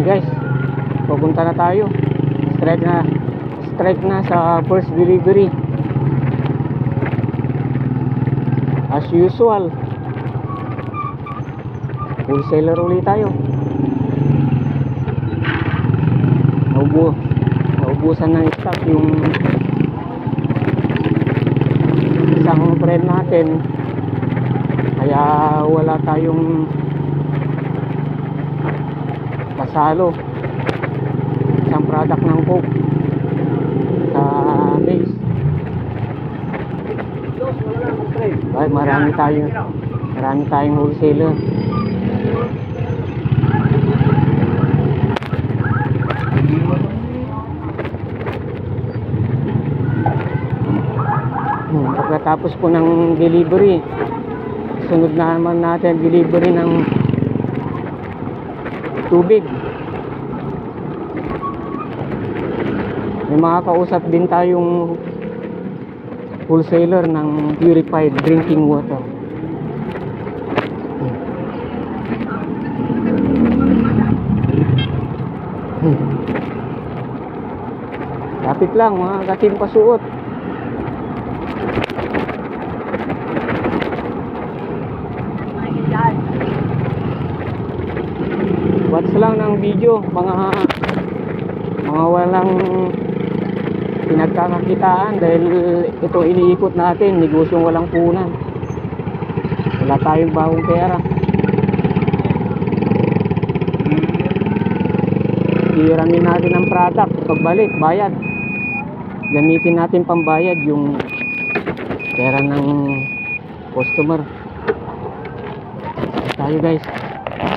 guys, pupunta na tayo. Strike na sa first delivery. As usual, wholesaler ulit tayo. Naubusan ng stock yung isang friend natin, kaya wala tayong pasalo isang product ng Coke sa base. Ay, marami tayong wholesaler. Pagkatapos po ng delivery, sunod na naman natin delivery ng tubig. May mga kausap din tayong wholesaler ng purified drinking water. Lapit lang mga katim pasuot. Watch lang ng video, mga walang pinagkakakitaan, dahil ito iniikot natin, negosyong walang punan. Wala tayong bagong pera. Hiramin natin ang product, pagbalik bayad, gamitin natin pambayad yung pera ng customer. Tayo guys.